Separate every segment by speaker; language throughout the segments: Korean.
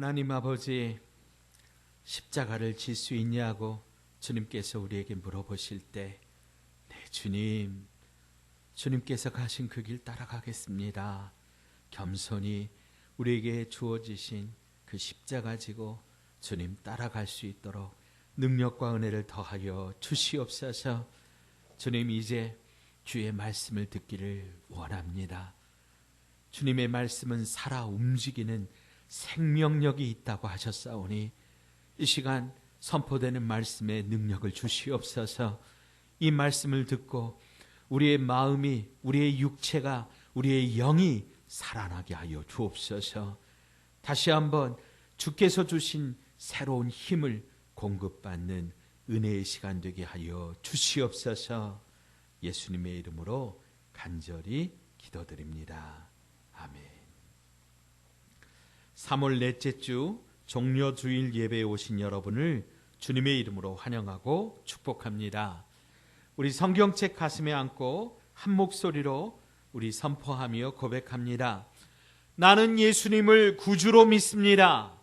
Speaker 1: 하나님 아버지, 십자가를 질 수 있냐고 주님께서 우리에게 물어보실 때, 네 주님, 주님께서 가신 그 길 따라가겠습니다. 겸손히 우리에게 주어지신 그 십자가 지고 주님 따라갈 수 있도록 능력과 은혜를 더하여 주시옵소서. 주님, 이제 주의 말씀을 듣기를 원합니다. 주님의 말씀은 살아 움직이는 생명력이 있다고 하셨사오니 이 시간 선포되는 말씀에 능력을 주시옵소서. 이 말씀을 듣고 우리의 마음이, 우리의 육체가, 우리의 영이 살아나게 하여 주옵소서. 다시 한번 주께서 주신 새로운 힘을 공급받는 은혜의 시간 되게 하여 주시옵소서. 예수님의 이름으로 간절히 기도드립니다. 아멘. 3월 넷째 주 종려주일 예배에 오신 여러분을 주님의 이름으로 환영하고 축복합니다. 우리 성경책 가슴에 안고 한 목소리로 우리 선포하며 고백합니다. 나는 예수님을 구주로 믿습니다.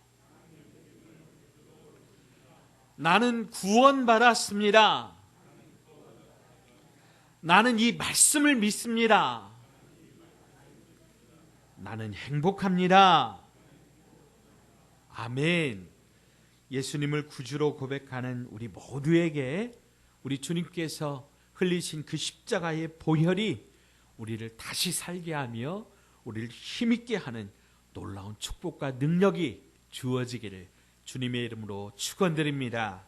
Speaker 1: 나는 구원받았습니다. 나는 이 말씀을 믿습니다. 나는 행복합니다. 아멘. 예수님을 구주로 고백하는 우리 모두에게 우리 주님께서 흘리신 그 십자가의 보혈이 우리를 다시 살게 하며 우리를 힘있게 하는 놀라운 축복과 능력이 주어지기를 주님의 이름으로 축원드립니다.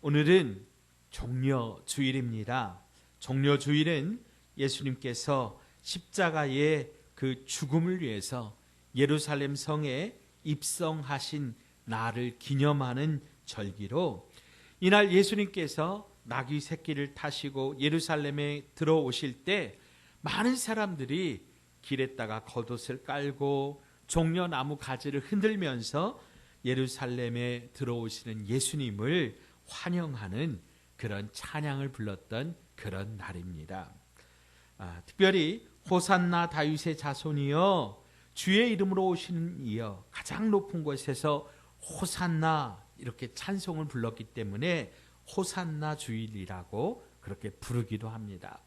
Speaker 1: 오늘은 종려주일입니다. 종려주일은 예수님께서 십자가의 그 죽음을 위해서 예루살렘 성에 입성하신 날을 기념하는 절기로, 이날 예수님께서 나귀 새끼를 타시고 예루살렘에 들어오실 때 많은 사람들이 길에다가 겉옷을 깔고 종려나무 가지를 흔들면서 예루살렘에 들어오시는 예수님을 환영하는 그런 찬양을 불렀던 그런 날입니다. 특별히 호산나 다윗의 자손이여 주의 이름으로 오시는 이여, 가장 높은 곳에서 호산나 이렇게 찬송을 불렀기 때문에 호산나 주일이라고 그렇게 부르기도 합니다.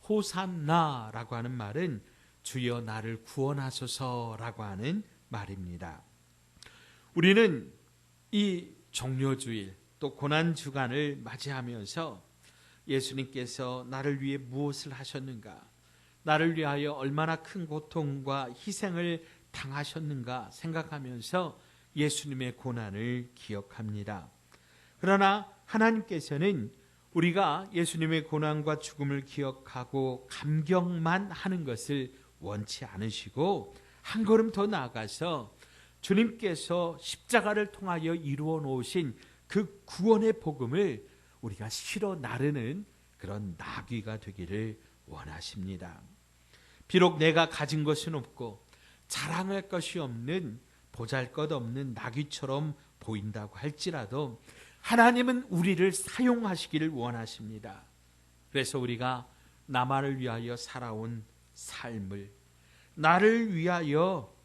Speaker 1: 호산나라고 하는 말은 주여 나를 구원하소서라고 하는 말입니다. 우리는 이 종려주일 또 고난주간을 맞이하면서 예수님께서 나를 위해 무엇을 하셨는가, 나를 위하여 얼마나 큰 고통과 희생을 당하셨는가 생각하면서 예수님의 고난을 기억합니다. 그러나 하나님께서는 우리가 예수님의 고난과 죽음을 기억하고 감격만 하는 것을 원치 않으시고, 한 걸음 더 나아가서 주님께서 십자가를 통하여 이루어 놓으신 그 구원의 복음을 우리가 실어 나르는 그런 나귀가 되기를 원하십니다. 비록 내가 가진 것은 없고 자랑할 것이 없는 보잘것없는 나귀처럼 보인다고 할지라도 하나님은 우리를 사용하시기를 원하십니다. 그래서 우리가 나만을 위하여 살아온 삶을, 나를 위하여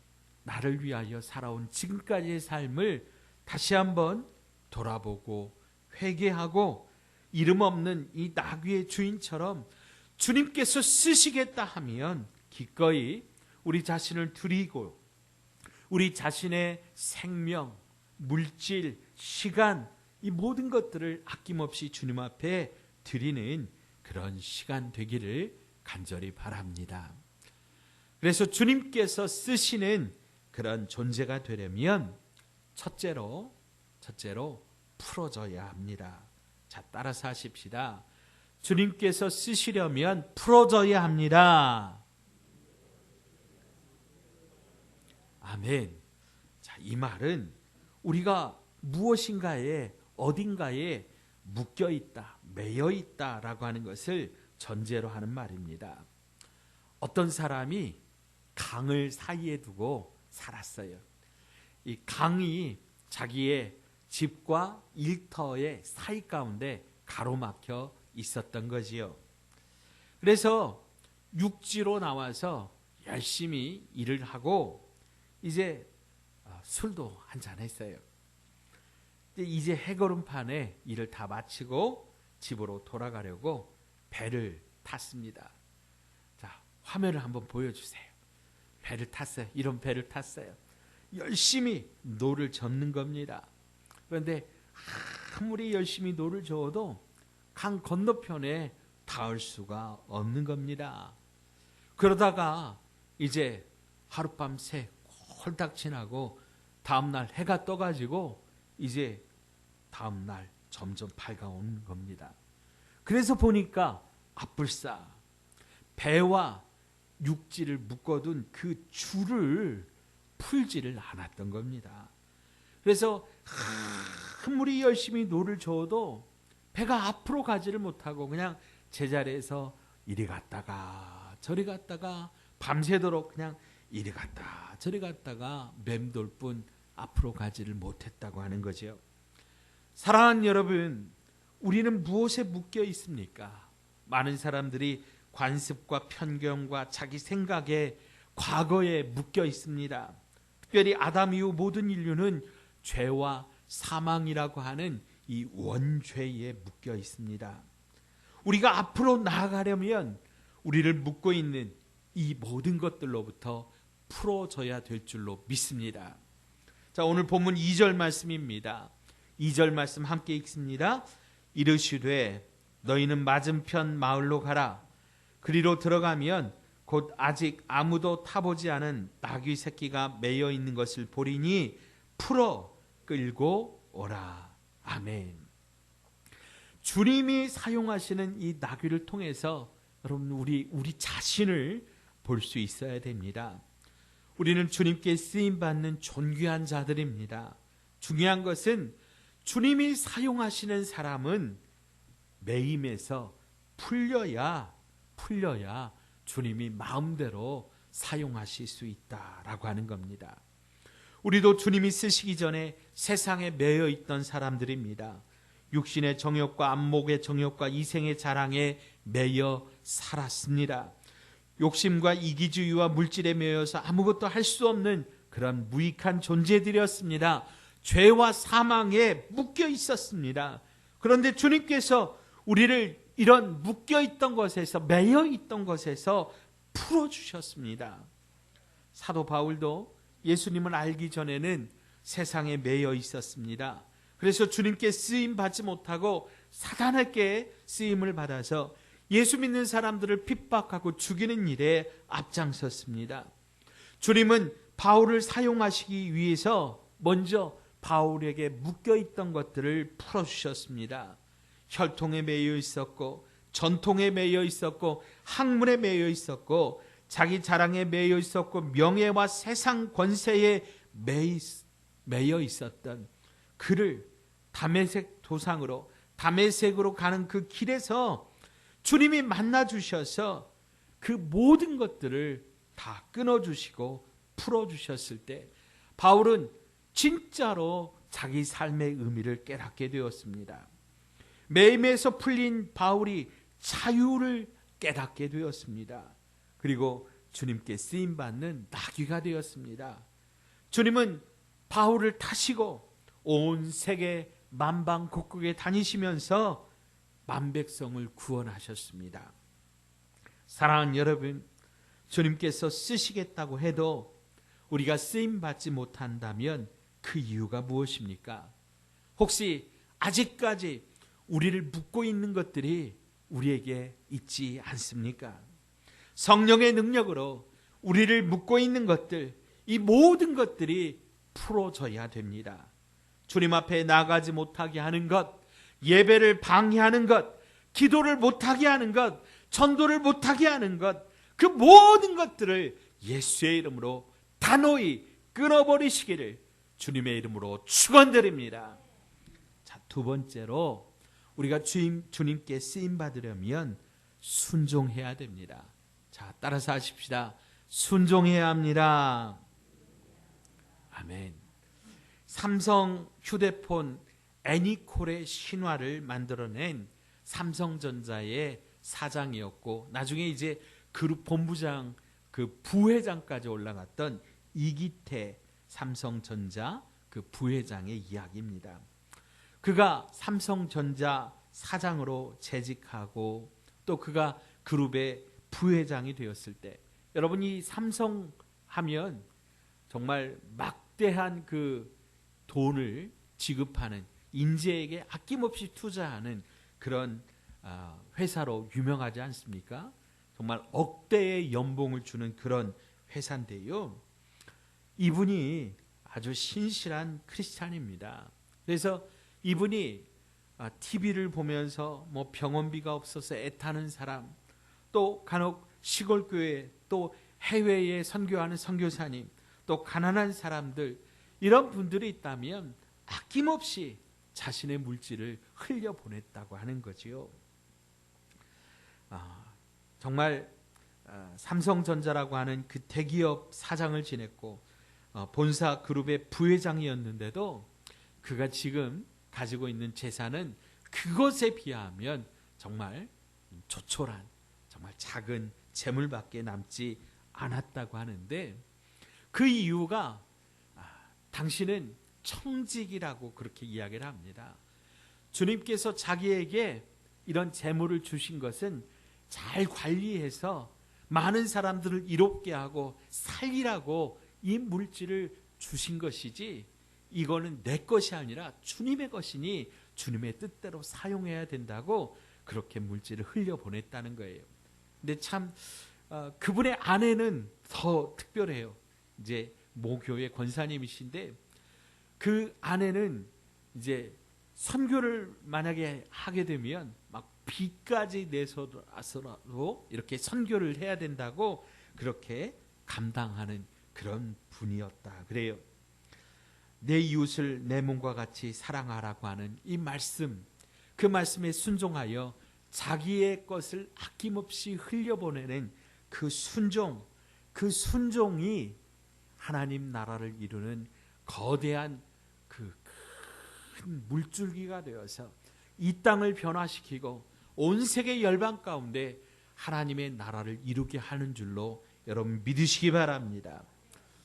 Speaker 1: 살아온 지금까지의 삶을 다시 한번 돌아보고 회개하고 이름 없는 이 나귀의 주인처럼 주님께서 쓰시겠다 하면 기꺼이 우리 자신을 드리고 우리 자신의 생명, 물질, 시간, 이 모든 것들을 아낌없이 주님 앞에 드리는 그런 시간 되기를 간절히 바랍니다. 그래서 주님께서 쓰시는 그런 존재가 되려면 첫째로 풀어져야 합니다. 자, 따라서 하십시다. 주님께서 쓰시려면 풀어져야 합니다. 아멘. 자, 이 말은 우리가 무엇인가에, 어딘가에 묶여 있다, 매여 있다라고 하는 것을 전제로 하는 말입니다. 어떤 사람이 강을 사이에 두고 살았어요. 이 강이 자기의 집과 일터의 사이 가운데 가로막혀 있었던 거지요. 그래서 육지로 나와서 열심히 일을 하고 이제 술도 한잔 했어요. 이제 해거름판에 일을 다 마치고 집으로 돌아가려고 배를 탔습니다. 자, 화면을 한번 보여주세요. 배를 탔어요. 이런 배를 탔어요. 열심히 노를 젓는 겁니다. 그런데 아무리 열심히 노를 저어도 강 건너편에 닿을 수가 없는 겁니다. 그러다가 이제 하룻밤새 홀딱 지나고 다음날 해가 떠가지고 이제 다음날 점점 밝아오는 겁니다. 그래서 보니까 앞불싸 배와 육지를 묶어둔 그 줄을 풀지를 않았던 겁니다. 그래서 아무리 열심히 노를 저어도 배가 앞으로 가지를 못하고 그냥 제자리에서 이리 갔다가 저리 갔다가 밤새도록 그냥 이리 갔다 저리 갔다가 맴돌 뿐 앞으로 가지를 못했다고 하는 거죠. 사랑하는 여러분, 우리는 무엇에 묶여 있습니까? 많은 사람들이 관습과 편견과 자기 생각에 과거에 묶여 있습니다. 특별히 아담 이후 모든 인류는 죄와 사망이라고 하는 이 원죄에 묶여 있습니다. 우리가 앞으로 나아가려면 우리를 묶고 있는 이 모든 것들로부터 풀어져야 될 줄로 믿습니다. 자, 오늘 본문 2절 말씀입니다. 2절 말씀 함께 읽습니다. 이르시되 너희는 맞은편 마을로 가라. 그리로 들어가면 곧 아직 아무도 타보지 않은 나귀 새끼가 매여 있는 것을 보리니 풀어 끌고 오라. 아멘. 주님이 사용하시는 이 나귀를 통해서 여러분 우리 자신을 볼 수 있어야 됩니다. 우리는 주님께 쓰임받는 존귀한 자들입니다. 중요한 것은 주님이 사용하시는 사람은 매임에서 풀려야 주님이 마음대로 사용하실 수 있다라고 하는 겁니다. 우리도 주님이 쓰시기 전에 세상에 매여 있던 사람들입니다. 육신의 정욕과 안목의 정욕과 이생의 자랑에 매여 살았습니다. 욕심과 이기주의와 물질에 매여서 아무것도 할 수 없는 그런 무익한 존재들이었습니다. 죄와 사망에 묶여 있었습니다. 그런데 주님께서 우리를 이런 묶여 있던 것에서 매여 있던 것에서 풀어주셨습니다. 사도 바울도 예수님을 알기 전에는 세상에 매여 있었습니다. 그래서 주님께 쓰임 받지 못하고 사단에게 쓰임을 받아서 예수 믿는 사람들을 핍박하고 죽이는 일에 앞장섰습니다. 주님은 바울을 사용하시기 위해서 먼저 바울에게 묶여있던 것들을 풀어주셨습니다. 혈통에 매여 있었고 전통에 매여 있었고 학문에 매여 있었고 자기 자랑에 매여 있었고 명예와 세상 권세에 매여 있었던 그를 다메섹 도상으로 다메섹으로 가는 그 길에서 주님이 만나 주셔서 그 모든 것들을 다 끊어주시고 풀어주셨을 때 바울은 진짜로 자기 삶의 의미를 깨닫게 되었습니다. 매임에서 풀린 바울이 자유를 깨닫게 되었습니다. 그리고 주님께 쓰임받는 나귀가 되었습니다. 주님은 바울을 타시고 온 세계 만방곡곡에 다니시면서 만백성을 구원하셨습니다. 사랑하는 여러분, 주님께서 쓰시겠다고 해도 우리가 쓰임받지 못한다면 그 이유가 무엇입니까? 혹시 아직까지 우리를 묶고 있는 것들이 우리에게 있지 않습니까? 성령의 능력으로 우리를 묶고 있는 것들, 이 모든 것들이 풀어져야 됩니다. 주님 앞에 나가지 못하게 하는 것, 예배를 방해하는 것, 기도를 못하게 하는 것, 전도를 못하게 하는 것, 그 모든 것들을 예수의 이름으로 단호히 끊어버리시기를 주님의 이름으로 축원드립니다. 자, 두 번째로 우리가 주님께 쓰임받으려면 순종해야 됩니다. 자, 따라서 하십시다. 순종해야 합니다. 아멘. 삼성 휴대폰 애니콜의 신화를 만들어낸 삼성전자의 사장이었고 나중에 이제 그룹 본부장 그 부회장까지 올라갔던 이기태 삼성전자 그 부회장의 이야기입니다. 그가 삼성전자 사장으로 재직하고 또 그가 그룹의 부회장이 되었을 때, 여러분 이 삼성 하면 정말 막대한 그 돈을 지급하는, 인재에게 아낌없이 투자하는 그런 회사로 유명하지 않습니까? 정말 억대의 연봉을 주는 그런 회사인데요. 이분이 아주 신실한 크리스찬입니다. 그래서 이분이 TV를 보면서 뭐 병원비가 없어서 애타는 사람, 또 간혹 시골 교회, 또 해외에 선교하는 선교사님, 또 가난한 사람들, 이런 분들이 있다면 아낌없이 자신의 물질을 흘려보냈다고 하는 거지요. 정말 삼성전자라고 하는 그 대기업 사장을 지냈고 본사 그룹의 부회장이었는데도 그가 지금 가지고 있는 재산은 그것에 비하면 정말 조촐한, 정말 작은 재물밖에 남지 않았다고 하는데, 그 이유가 당신은 청직이라고 그렇게 이야기를 합니다. 주님께서 자기에게 이런 재물을 주신 것은 잘 관리해서 많은 사람들을 이롭게 하고 살리라고 이 물질을 주신 것이지, 이거는 내 것이 아니라 주님의 것이니 주님의 뜻대로 사용해야 된다고 그렇게 물질을 흘려보냈다는 거예요. 근데 참 그분의 아내는 더 특별해요. 이제 모교의 권사님이신데 그 아내는 이제 선교를 만약에 하게 되면 막 비까지 내서라도 이렇게 선교를 해야 된다고 그렇게 감당하는 그런 분이었다 그래요. 내 이웃을 내 몸과 같이 사랑하라고 하는 이 말씀, 그 말씀에 순종하여 자기의 것을 아낌없이 흘려보내는 그 순종이 하나님 나라를 이루는 거대한 그 큰 물줄기가 되어서 이 땅을 변화시키고 온 세계 열방 가운데 하나님의 나라를 이루게 하는 줄로 여러분 믿으시기 바랍니다.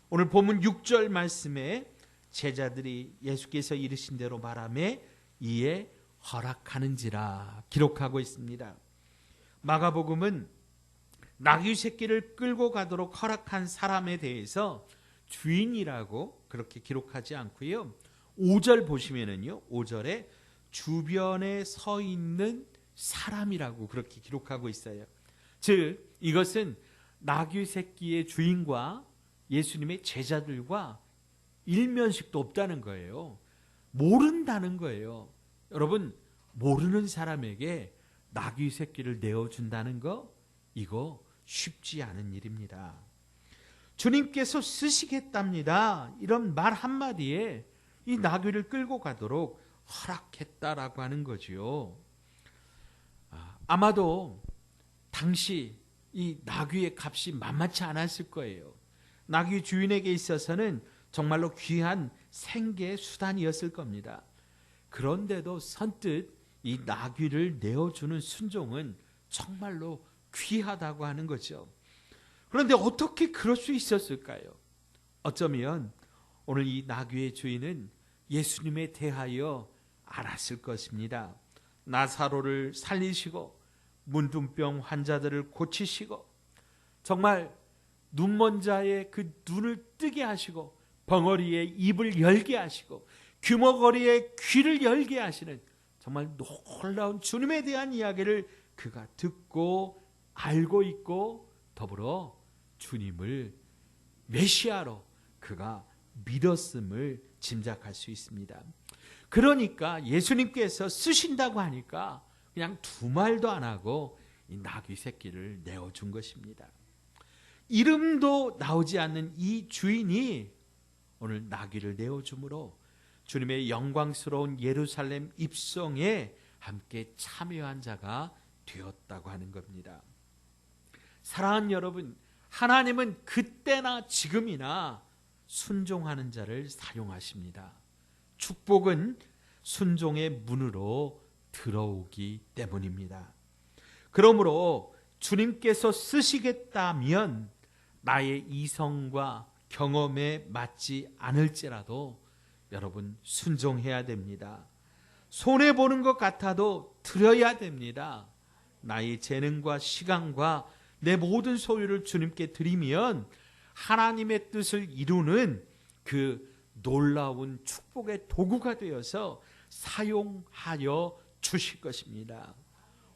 Speaker 1: 오늘 본문 6절 말씀에 제자들이 예수께서 이르신 대로 말하매 이에 허락하는지라 기록하고 있습니다. 마가복음은 나귀 새끼를 끌고 가도록 허락한 사람에 대해서 주인이라고 그렇게 기록하지 않고요. 5절 보시면은요, 5절에 주변에 서 있는 사람이라고 그렇게 기록하고 있어요. 즉 이것은 나귀 새끼의 주인과 예수님의 제자들과 일면식도 없다는 거예요. 모른다는 거예요. 여러분, 모르는 사람에게 나귀 새끼를 내어준다는 거, 이거 쉽지 않은 일입니다. 주님께서 쓰시겠답니다. 이런 말 한마디에 이 나귀를 끌고 가도록 허락했다라고 하는 거지요. 아마도 당시 이 나귀의 값이 만만치 않았을 거예요. 나귀 주인에게 있어서는 정말로 귀한 생계 수단이었을 겁니다. 그런데도 선뜻 이 나귀를 내어주는 순종은 정말로 귀하다고 하는 거죠. 그런데 어떻게 그럴 수 있었을까요? 어쩌면 오늘 이 나귀의 주인은 예수님에 대하여 알았을 것입니다. 나사로를 살리시고 문둥병 환자들을 고치시고 정말 눈먼 자의 그 눈을 뜨게 하시고 벙어리의 입을 열게 하시고 귀머거리의 귀를 열게 하시는 정말 놀라운 주님에 대한 이야기를 그가 듣고 알고 있고 더불어 주님을 메시아로 그가 믿었음을 짐작할 수 있습니다. 그러니까 예수님께서 쓰신다고 하니까 그냥 두 말도 안 하고 이 나귀 새끼를 내어준 것입니다. 이름도 나오지 않는 이 주인이 오늘 나귀를 내어줌으로 주님의 영광스러운 예루살렘 입성에 함께 참여한 자가 되었다고 하는 겁니다. 사랑하는 여러분, 하나님은 그때나 지금이나 순종하는 자를 사용하십니다. 축복은 순종의 문으로 들어오기 때문입니다. 그러므로 주님께서 쓰시겠다면 나의 이성과 경험에 맞지 않을지라도 여러분 순종해야 됩니다. 손해보는 것 같아도 드려야 됩니다. 나의 재능과 시간과 내 모든 소유를 주님께 드리면 하나님의 뜻을 이루는 그 놀라운 축복의 도구가 되어서 사용하여 주실 것입니다.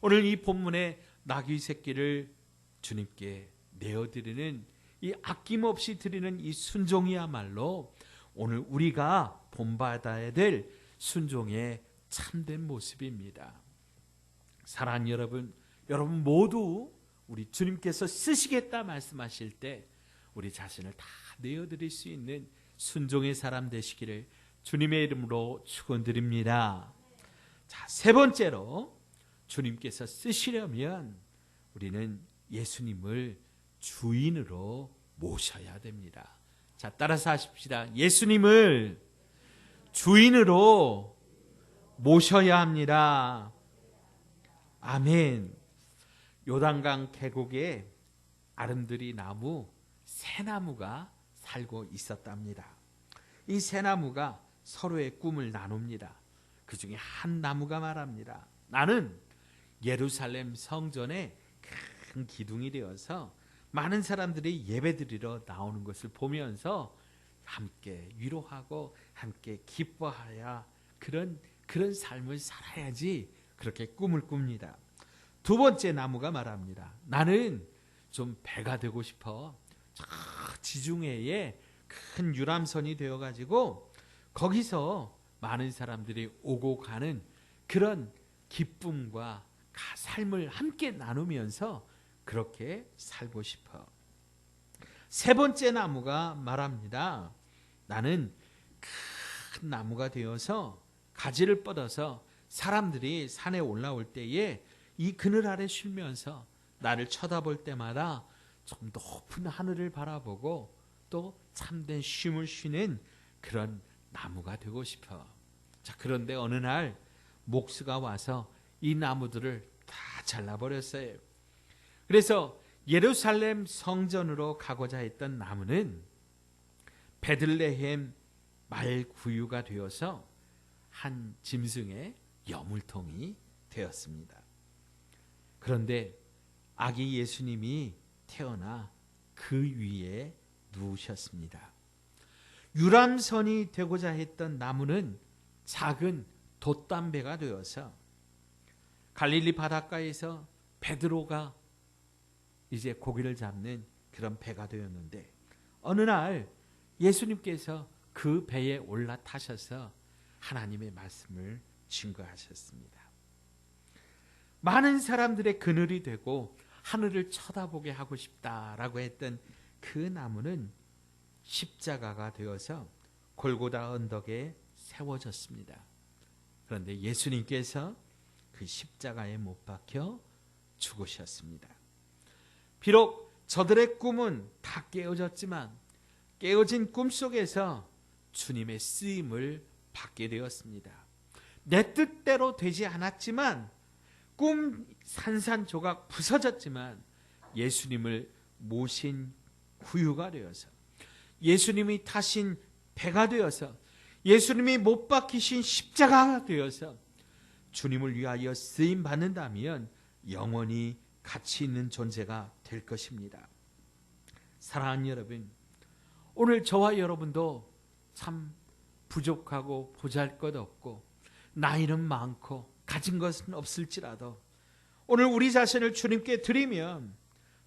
Speaker 1: 오늘 이 본문의 나귀 새끼를 주님께 내어드리는 이 아낌없이 드리는 이 순종이야말로 오늘 우리가 본받아야 될 순종의 참된 모습입니다. 사랑하는 여러분, 여러분 모두 우리 주님께서 쓰시겠다 말씀하실 때 우리 자신을 다 내어드릴 수 있는 순종의 사람 되시기를 주님의 이름으로 축원드립니다. 자, 세 번째로 주님께서 쓰시려면 우리는 예수님을 주인으로 모셔야 됩니다. 자, 따라서 하십시다. 예수님을 주인으로 모셔야 합니다. 아멘. 요단강 계곡에 아름드리 나무 세 나무가 살고 있었답니다. 이 세 나무가 서로의 꿈을 나눕니다. 그 중에 한 나무가 말합니다. 나는 예루살렘 성전에 큰 기둥이 되어서 많은 사람들이 예배드리러 나오는 것을 보면서 함께 위로하고 함께 기뻐하여 그런 삶을 살아야지, 그렇게 꿈을 꿉니다. 두 번째 나무가 말합니다. 나는 좀 배가 되고 싶어. 저 지중해에 큰 유람선이 되어가지고 거기서 많은 사람들이 오고 가는 그런 기쁨과 삶을 함께 나누면서 그렇게 살고 싶어. 세 번째 나무가 말합니다. 나는 큰 나무가 되어서 가지를 뻗어서 사람들이 산에 올라올 때에 이 그늘 아래 쉬면서 나를 쳐다볼 때마다 좀 높은 하늘을 바라보고 또 참된 쉼을 쉬는 그런 나무가 되고 싶어. 자, 그런데 어느 날 목수가 와서 이 나무들을 다 잘라버렸어요. 그래서 예루살렘 성전으로 가고자 했던 나무는 베들레헴 말구유가 되어서 한 짐승의 여물통이 되었습니다. 그런데 아기 예수님이 태어나 그 위에 누우셨습니다. 유람선이 되고자 했던 나무는 작은 돛담배가 되어서 갈릴리 바닷가에서 베드로가 이제 고기를 잡는 그런 배가 되었는데, 어느 날 예수님께서 그 배에 올라타셔서 하나님의 말씀을 증거하셨습니다. 많은 사람들의 그늘이 되고 하늘을 쳐다보게 하고 싶다라고 했던 그 나무는 십자가가 되어서 골고다 언덕에 세워졌습니다. 그런데 예수님께서 그 십자가에 못 박혀 죽으셨습니다. 비록 저들의 꿈은 다 깨어졌지만 깨어진 꿈 속에서 주님의 쓰임을 받게 되었습니다. 내 뜻대로 되지 않았지만, 꿈 산산조각 부서졌지만 예수님을 모신 구유가 되어서, 예수님이 타신 배가 되어서, 예수님이 못 박히신 십자가가 되어서 주님을 위하여 쓰임 받는다면 영원히 가치 있는 존재가 될 것입니다. 사랑하는 여러분, 오늘 저와 여러분도 참 부족하고 보잘것없고 나이는 많고 가진 것은 없을지라도 오늘 우리 자신을 주님께 드리면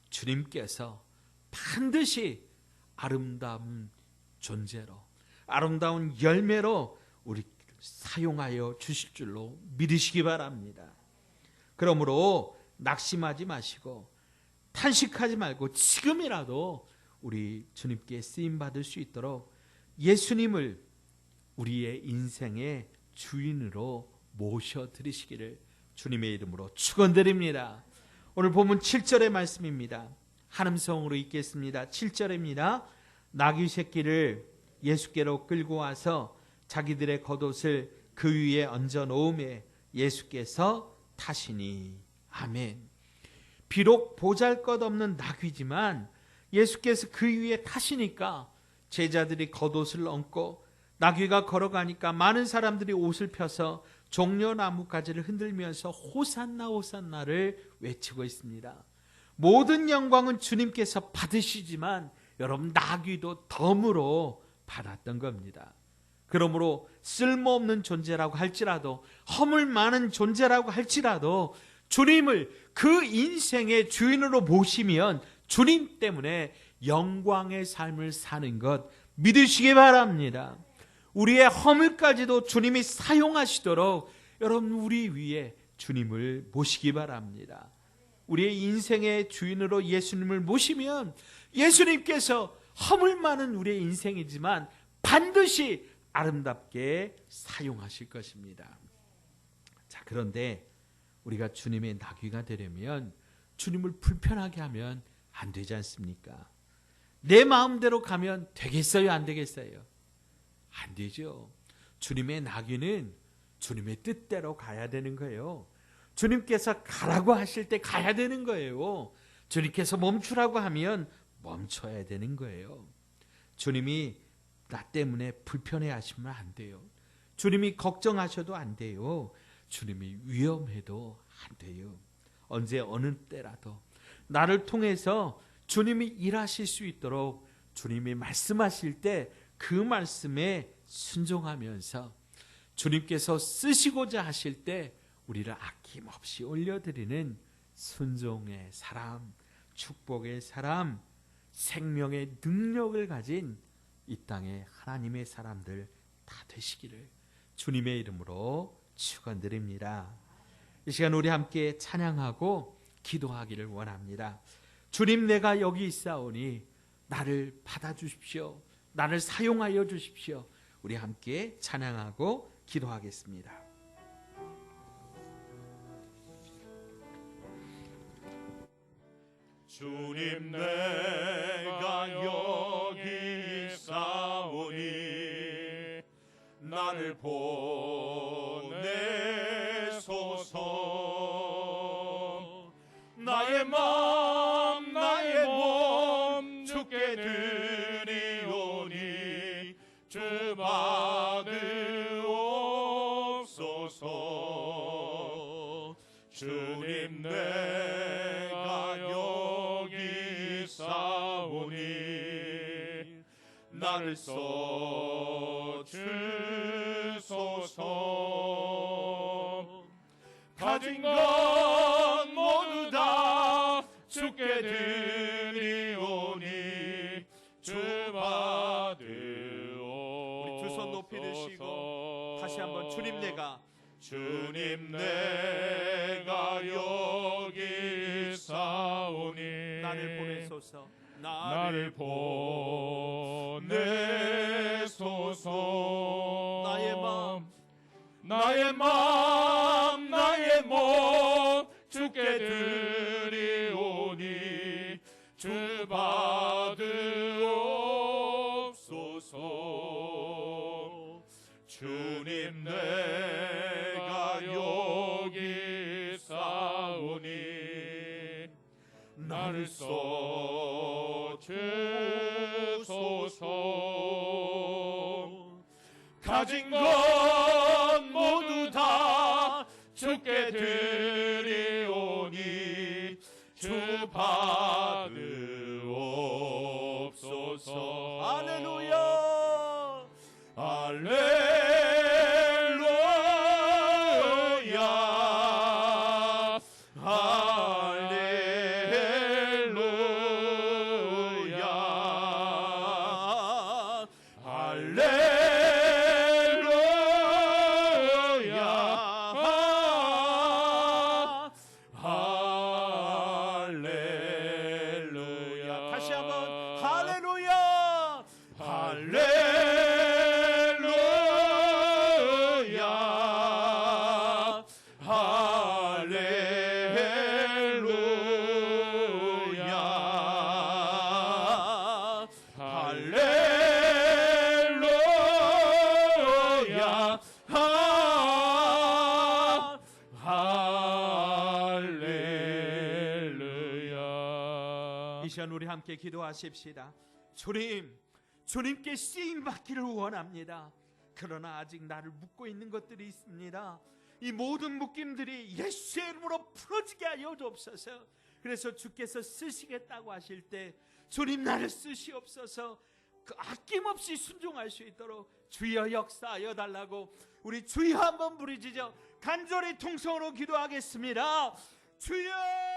Speaker 1: 주님께서 반드시 아름다운 존재로, 아름다운 열매로 우리 사용하여 주실 줄로 믿으시기 바랍니다. 그러므로 낙심하지 마시고 탄식하지 말고 지금이라도 우리 주님께 쓰임받을 수 있도록 예수님을 우리의 인생의 주인으로 모셔드리시기를 주님의 이름으로 축원드립니다. 오늘 본문 7절의 말씀입니다. 한음성으로 읽겠습니다. 7절입니다. 나귀 새끼를 예수께로 끌고 와서 자기들의 겉옷을 그 위에 얹어 놓음에 예수께서 타시니. 아멘. 비록 보잘것없는 나귀지만 예수께서 그 위에 타시니까 제자들이 겉옷을 얹고 나귀가 걸어가니까 많은 사람들이 옷을 펴서 종려나무 가지를 흔들면서 호산나 호산나를 외치고 있습니다. 모든 영광은 주님께서 받으시지만 여러분, 나귀도 덤으로 받았던 겁니다. 그러므로 쓸모없는 존재라고 할지라도, 허물 많은 존재라고 할지라도 주님을 그 인생의 주인으로 모시면 주님 때문에 영광의 삶을 사는 것 믿으시기 바랍니다. 우리의 허물까지도 주님이 사용하시도록 여러분, 우리 위에 주님을 모시기 바랍니다. 우리의 인생의 주인으로 예수님을 모시면 예수님께서 허물 많은 우리의 인생이지만 반드시 아름답게 사용하실 것입니다. 자, 그런데 우리가 주님의 나귀가 되려면 주님을 불편하게 하면 안 되지 않습니까? 내 마음대로 가면 되겠어요, 안 되겠어요? 안 되죠. 주님의 나귀는 주님의 뜻대로 가야 되는 거예요. 주님께서 가라고 하실 때 가야 되는 거예요. 주님께서 멈추라고 하면 멈춰야 되는 거예요. 주님이 나 때문에 불편해 하시면 안 돼요. 주님이 걱정하셔도 안 돼요. 주님이 위험해도 안 돼요. 언제 어느 때라도 나를 통해서 주님이 일하실 수 있도록 주님이 말씀하실 때 그 말씀에 순종하면서 주님께서 쓰시고자 하실 때 우리를 아낌없이 올려드리는 순종의 사람, 축복의 사람, 생명의 능력을 가진 이 땅의 하나님의 사람들 다 되시기를 주님의 이름으로 축원드립니다. 이 시간 우리 함께 찬양하고 기도하기를 원합니다. 주님, 내가 여기 있사오니 나를 받아주십시오. 나를 사용하여 주십시오. 우리 함께 찬양하고 기도하겠습니다.
Speaker 2: 주님, 내가 여기 있사오니 나를 보내소서. 나의 마음 나의 몸 주께 드리오니 주 받으옵소서. 주님, 내가 여기 있사오니 나를 써주소서. 가진 것 모두 다 주께 드리오니 주 받으옵소서.
Speaker 1: 우리 두 손 높이 드시고 다시 한번 주님, 내가
Speaker 2: 주님, 내가 여기 있사오니
Speaker 1: 나를 보내소서.
Speaker 2: 나를 보내소서. 나의 마음 나의 몸 주께 드리오니 주 받으옵소서. 주님, 내가 여기 있사오니 나를 써주소서. 가진 것 모두 다 주께 드리오니 주 받으옵소서.
Speaker 1: 할렐루야,
Speaker 2: 할렐루야, 할렐루야, 할렐루야.
Speaker 1: 다시 한번 할렐루야,
Speaker 2: 할렐루야, 할렐루야, 할렐루야.
Speaker 1: 이 시간 우리 함께 기도하십시다. 주님, 주님께 쓰임 받기를 원합니다. 그러나 아직 나를 묶고 있는 것들이 있습니다. 이 모든 묶임들이 예수의 이름으로 풀어지게 하여 주옵소서. 그래서 주께서 쓰시겠다고 하실 때 주님 나를 쓰시옵소서. 그 아낌없이 순종할 수 있도록 주여 역사하여 달라고 우리 주여 한번 부르짖어 간절히 통성으로 기도하겠습니다. 주여